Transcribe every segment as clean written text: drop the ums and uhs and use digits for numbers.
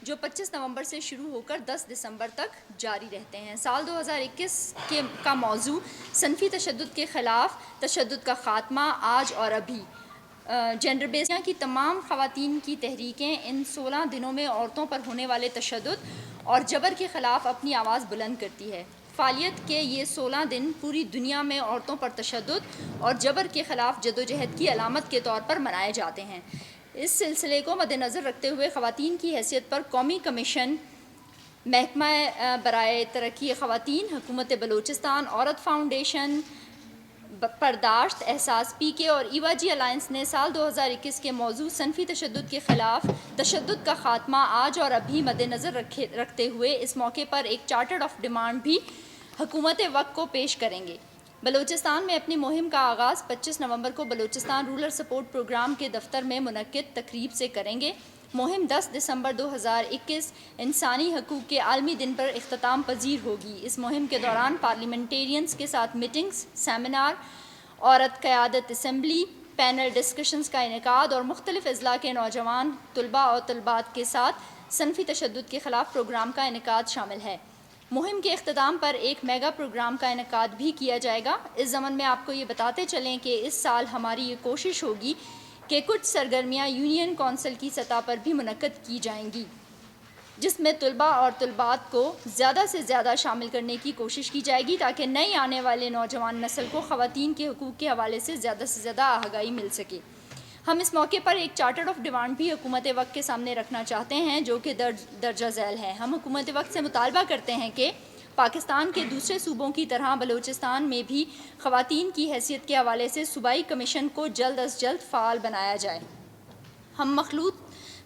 جو 25 نومبر سے شروع ہو کر 10 دسمبر تک جاری رہتے ہیں۔ سال 2021 کا موضوع صنفی تشدد کے خلاف تشدد کا خاتمہ آج اور ابھی۔ جنڈر بیس کی تمام خواتین کی تحریکیں ان 16 دنوں میں عورتوں پر ہونے والے تشدد اور جبر کے خلاف اپنی آواز بلند کرتی ہے۔ فعالیت کے یہ 16 دن پوری دنیا میں عورتوں پر تشدد اور جبر کے خلاف جدوجہد کی علامت کے طور پر منائے جاتے ہیں۔ اس سلسلے کو مد نظر رکھتے ہوئے خواتین کی حیثیت پر قومی کمیشن، محکمہ برائے ترقی خواتین، حکومت بلوچستان، عورت فاؤنڈیشن، برداشت، احساس پی کے اور ایوا جی الائنس نے سال 2021 کے موضوع صنفی تشدد کے خلاف تشدد کا خاتمہ آج اور ابھی مد نظر رکھتے ہوئے اس موقع پر ایک چارٹر آف ڈیمانڈ بھی حکومت وقت کو پیش کریں گے۔ بلوچستان میں اپنی مہم کا آغاز 25 نومبر کو بلوچستان رورل سپورٹ پروگرام کے دفتر میں منعقد تقریب سے کریں گے۔ مہم 10 دسمبر 2021 انسانی حقوق کے عالمی دن پر اختتام پذیر ہوگی۔ اس مہم کے دوران پارلیمنٹیرینز کے ساتھ میٹنگز، سیمینار، عورت قیادت اسمبلی، پینل ڈسکشنز کا انعقاد اور مختلف اضلاع کے نوجوان طلباء اور طالبات کے ساتھ صنفی تشدد کے خلاف پروگرام کا انعقاد شامل ہے۔ مہم کے اختتام پر ایک میگا پروگرام کا انعقاد بھی کیا جائے گا۔ اس ضمن میں آپ کو یہ بتاتے چلیں کہ اس سال ہماری یہ کوشش ہوگی کہ کچھ سرگرمیاں یونین کونسل کی سطح پر بھی منعقد کی جائیں گی، جس میں طلباء اور طالبات کو زیادہ سے زیادہ شامل کرنے کی کوشش کی جائے گی تاکہ نئی آنے والے نوجوان نسل کو خواتین کے حقوق کے حوالے سے زیادہ آگاہی مل سکے۔ ہم اس موقع پر ایک چارٹر آف ڈیمانڈ بھی حکومت وقت کے سامنے رکھنا چاہتے ہیں جو کہ درجہ ذیل ہے۔ ہم حکومت وقت سے مطالبہ کرتے ہیں کہ پاکستان کے دوسرے صوبوں کی طرح بلوچستان میں بھی خواتین کی حیثیت کے حوالے سے صوبائی کمیشن کو جلد از جلد فعال بنایا جائے۔ ہم مخلوط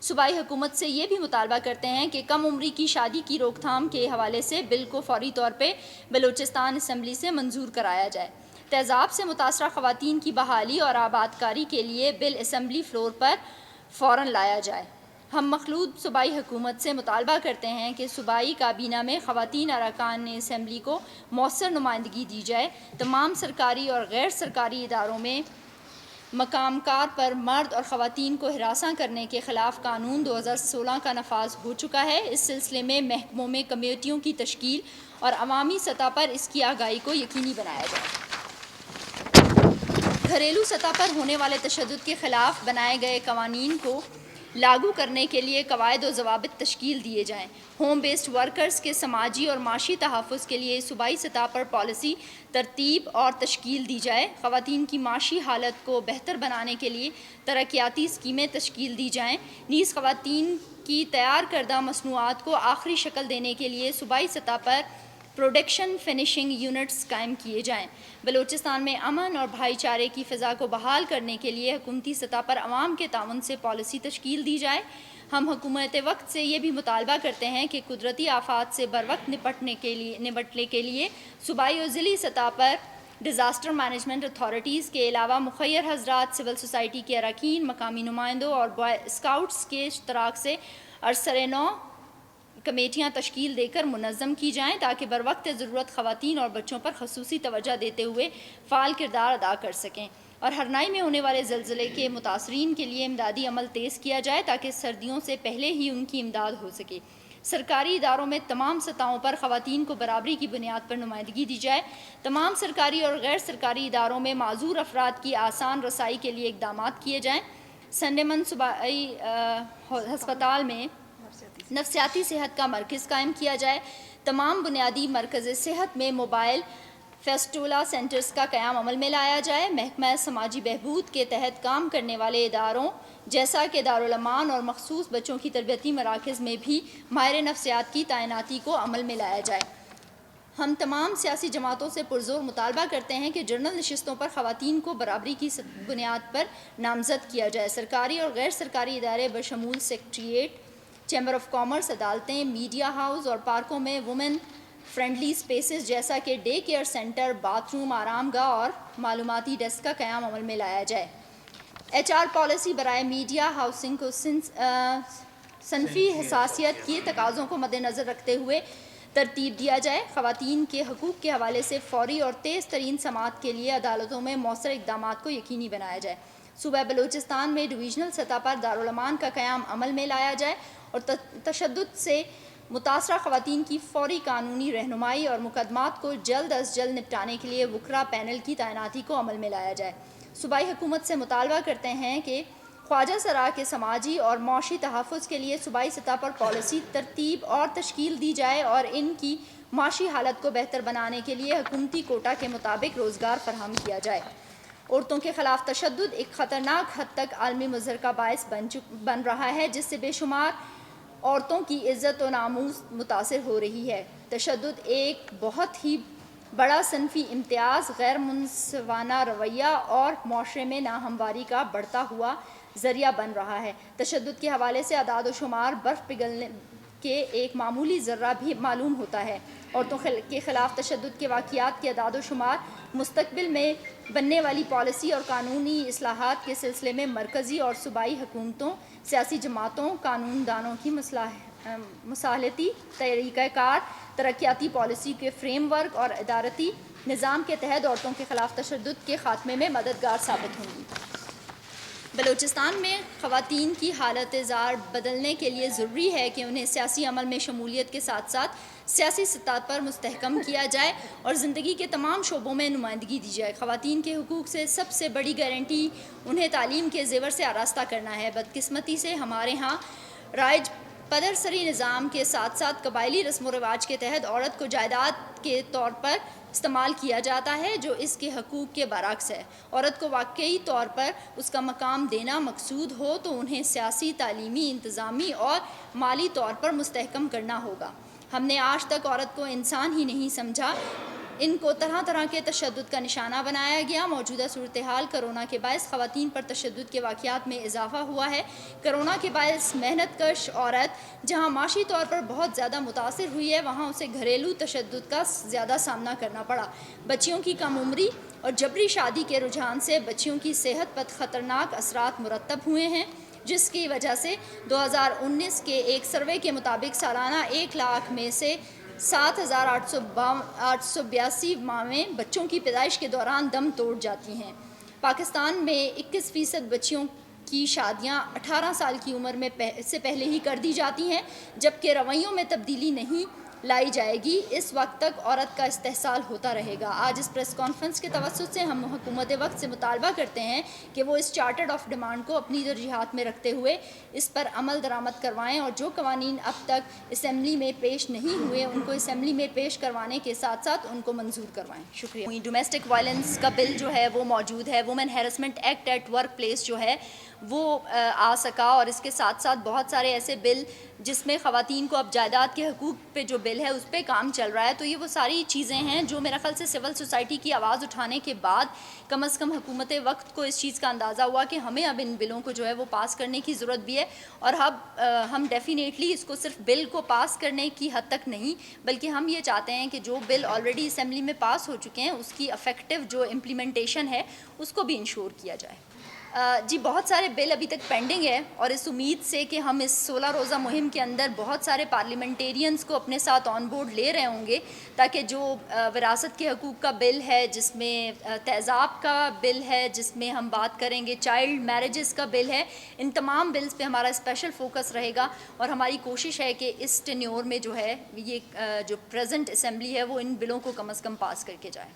صوبائی حکومت سے یہ بھی مطالبہ کرتے ہیں کہ کم عمری کی شادی کی روک تھام کے حوالے سے بل کو فوری طور پہ بلوچستان اسمبلی سے منظور کرایا جائے۔ تیزاب سے متاثرہ خواتین کی بحالی اور آبادکاری کے لیے بل اسمبلی فلور پر فوراً لایا جائے۔ ہم مخلوط صوبائی حکومت سے مطالبہ کرتے ہیں کہ صوبائی کابینہ میں خواتین ارکان اسمبلی کو مؤثر نمائندگی دی جائے۔ تمام سرکاری اور غیر سرکاری اداروں میں مقام کار پر مرد اور خواتین کو ہراساں کرنے کے خلاف قانون 2016 کا نفاذ ہو چکا ہے۔ اس سلسلے میں محکموں میں کمیٹیوں کی تشکیل اور عوامی سطح پر اس کی آگاہی کو یقینی بنایا جائے۔ گھریلو سطح پر ہونے والے تشدد کے خلاف بنائے گئے قوانین کو لاگو کرنے کے لیے قواعد و ضوابط تشکیل دیے جائیں۔ ہوم بیسڈ ورکرز کے سماجی اور معاشی تحفظ کے لیے صوبائی سطح پر پالیسی ترتیب اور تشکیل دی جائے۔ خواتین کی معاشی حالت کو بہتر بنانے کے لیے ترقیاتی اسکیمیں تشکیل دی جائیں۔ نیز خواتین کی تیار کردہ مصنوعات کو آخری شکل دینے کے لیے صوبائی سطح پر پروڈکشن فنشنگ یونٹس قائم کیے جائیں۔ بلوچستان میں امن اور بھائی چارے کی فضا کو بحال کرنے کے لیے حکومتی سطح پر عوام کے تعاون سے پالیسی تشکیل دی جائے۔ ہم حکومت وقت سے یہ بھی مطالبہ کرتے ہیں کہ قدرتی آفات سے بروقت نپٹنے کے لیے صوبائی اور ضلعی سطح پر ڈیزاسٹر مینجمنٹ اتھارٹیز کے علاوہ مخیر حضرات، سول سوسائٹی کے اراکین، مقامی نمائندوں اور بوائے اسکاؤٹس کے اشتراک سے ارسرِ نو کمیٹیاں تشکیل دے کر منظم کی جائیں تاکہ بروقت ضرورت خواتین اور بچوں پر خصوصی توجہ دیتے ہوئے فعال کردار ادا کر سکیں، اور ہرنائی میں ہونے والے زلزلے کے متاثرین کے لیے امدادی عمل تیز کیا جائے تاکہ سردیوں سے پہلے ہی ان کی امداد ہو سکے۔ سرکاری اداروں میں تمام سطحوں پر خواتین کو برابری کی بنیاد پر نمائندگی دی جائے۔ تمام سرکاری اور غیر سرکاری اداروں میں معذور افراد کی آسان رسائی کے لیے اقدامات کیے جائیں۔ سنڈیمن صوبائی ہسپتال میں نفسیاتی صحت کا مرکز قائم کیا جائے۔ تمام بنیادی مرکز صحت میں موبائل فیسٹولا سینٹرز کا قیام عمل میں لایا جائے۔ محکمہ سماجی بہبود کے تحت کام کرنے والے اداروں جیسا کہ دارالامان اور مخصوص بچوں کی تربیتی مراکز میں بھی ماہر نفسیات کی تعیناتی کو عمل میں لایا جائے۔ ہم تمام سیاسی جماعتوں سے پرزور مطالبہ کرتے ہیں کہ جنرل نشستوں پر خواتین کو برابری کی بنیاد پر نامزد کیا جائے۔ سرکاری اور غیر سرکاری ادارے بشمول سیکریٹریٹ، چیمبر آف کامرس، عدالتیں، میڈیا ہاؤس اور پارکوں میں وومن فرینڈلی اسپیسز جیسا کہ day care centre, bathroom, آرام گاہ اور معلوماتی ڈیسک کا قیام عمل میں لایا جائے۔ ایچ آر پالیسی برائے میڈیا ہاؤسنگ کو صنفی حساسیت کی تقاضوں کو مد نظر رکھتے ہوئے ترتیب دیا جائے۔ خواتین کے حقوق کے حوالے سے فوری اور تیز ترین سماعت کے لیے عدالتوں میں مؤثر اقدامات کو یقینی بنایا جائے۔ صوبہ بلوچستان میں ڈویژنل سطح پر دارالامان کا قیام عمل میں لایا جائے اور تشدد سے متاثرہ خواتین کی فوری قانونی رہنمائی اور مقدمات کو جلد از جلد نپٹانے کے لیے وکرا پینل کی تعیناتی کو عمل میں لایا جائے۔ صوبائی حکومت سے مطالبہ کرتے ہیں کہ خواجہ سرا کے سماجی اور معاشی تحفظ کے لیے صوبائی سطح پر پالیسی ترتیب اور تشکیل دی جائے اور ان کی معاشی حالت کو بہتر بنانے کے لیے حکومتی کوٹا کے مطابق روزگار فراہم کیا جائے۔ عورتوں کے خلاف تشدد ایک خطرناک حد تک عالمی مضر کا باعث بن رہا ہے، جس سے بے شمار عورتوں کی عزت و ناموس متاثر ہو رہی ہے۔ تشدد ایک بہت ہی بڑا صنفی امتیاز، غیر منصفانہ رویہ اور معاشرے میں ناہمواری کا بڑھتا ہوا ذریعہ بن رہا ہے۔ تشدد کے حوالے سے اعداد و شمار برف پگھلنے کے ایک معمولی ذرہ بھی معلوم ہوتا ہے۔ عورتوں کے خلاف تشدد کے واقعات کے اعداد و شمار مستقبل میں بننے والی پالیسی اور قانونی اصلاحات کے سلسلے میں مرکزی اور صوبائی حکومتوں، سیاسی جماعتوں، قانون دانوں کی مصالحتی طریقہ کار، ترقیاتی پالیسی کے فریم ورک اور ادارتی نظام کے تحت عورتوں کے خلاف تشدد کے خاتمے میں مددگار ثابت ہوں گی۔ بلوچستان میں خواتین کی حالت زار بدلنے کے لیے ضروری ہے کہ انہیں سیاسی عمل میں شمولیت کے ساتھ ساتھ سیاسی سطح پر مستحکم کیا جائے اور زندگی کے تمام شعبوں میں نمائندگی دی جائے۔ خواتین کے حقوق سے سب سے بڑی گارنٹی انہیں تعلیم کے زیور سے آراستہ کرنا ہے۔ بدقسمتی سے ہمارے ہاں رائج پدرسری نظام کے ساتھ ساتھ قبائلی رسم و رواج کے تحت عورت کو جائیداد کے طور پر استعمال کیا جاتا ہے، جو اس کے حقوق کے برعکس ہے۔ عورت کو واقعی طور پر اس کا مقام دینا مقصود ہو تو انہیں سیاسی، تعلیمی، انتظامی اور مالی طور پر مستحکم کرنا ہوگا۔ ہم نے آج تک عورت کو انسان ہی نہیں سمجھا، ان کو طرح طرح کے تشدد کا نشانہ بنایا گیا۔ موجودہ صورتحال کرونا کے باعث خواتین پر تشدد کے واقعات میں اضافہ ہوا ہے۔ کرونا کے باعث محنت کش عورت جہاں معاشی طور پر بہت زیادہ متاثر ہوئی ہے، وہاں اسے گھریلو تشدد کا زیادہ سامنا کرنا پڑا۔ بچیوں کی کم عمری اور جبری شادی کے رجحان سے بچیوں کی صحت پر خطرناک اثرات مرتب ہوئے ہیں، جس کی وجہ سے 2019 کے ایک سروے کے مطابق سالانہ 1 لاکھ میں سے 7,882 ماویں بچوں کی پیدائش کے دوران دم توڑ جاتی ہیں۔ پاکستان میں 21% بچیوں کی شادیاں 18 سال کی عمر میں سے پہلے ہی کر دی جاتی ہیں، جبکہ رویوں میں تبدیلی نہیں لائی جائے گی، اس وقت تک عورت کا استحصال ہوتا رہے گا۔ آج اس پریس کانفرنس کے توسط سے ہم حکومت وقت سے مطالبہ کرتے ہیں کہ وہ اس چارٹر آف ڈیمانڈ کو اپنی ترجیحات میں رکھتے ہوئے اس پر عمل درآمد کروائیں اور جو قوانین اب تک اسمبلی میں پیش نہیں ہوئے ان کو اسمبلی میں پیش کروانے کے ساتھ ساتھ ان کو منظور کروائیں۔ شکریہ۔ ڈومیسٹک وائلنس کا بل جو ہے وہ موجود ہے، woman harassment act at workplace جو ہے وہ آ سکا، اور اس کے ساتھ ساتھ بہت سارے ایسے بل جس میں خواتین کو اب جائیداد کے حقوق پہ جو بل ہے اس پہ کام چل رہا ہے۔ تو یہ وہ ساری چیزیں ہیں جو میرا خیال سے سول سوسائٹی کی آواز اٹھانے کے بعد کم از کم حکومت وقت کو اس چیز کا اندازہ ہوا کہ ہمیں اب ان بلوں کو جو ہے وہ پاس کرنے کی ضرورت بھی ہے، اور اب ہم ڈیفینیٹلی اس کو صرف بل کو پاس کرنے کی حد تک نہیں، بلکہ ہم یہ چاہتے ہیں کہ جو بل آلریڈی اسمبلی میں پاس ہو چکے ہیں اس کی افیکٹو جو امپلیمنٹیشن ہے اس کو بھی انشور کیا جائے۔ جی بہت سارے بل ابھی تک پینڈنگ ہے، اور اس امید سے کہ ہم اس 16 روزہ مہم کے اندر بہت سارے پارلیمنٹیرینز کو اپنے ساتھ آن بورڈ لے رہے ہوں گے، تاکہ جو وراثت کے حقوق کا بل ہے، جس میں تیزاب کا بل ہے، جس میں ہم بات کریں گے چائلڈ میرجز کا بل ہے، ان تمام بلز پہ ہمارا اسپیشل فوکس رہے گا، اور ہماری کوشش ہے کہ اس ٹینیور میں جو ہے یہ جو پریزنٹ اسمبلی ہے وہ ان بلوں کو کم از کم پاس کر کے جائے۔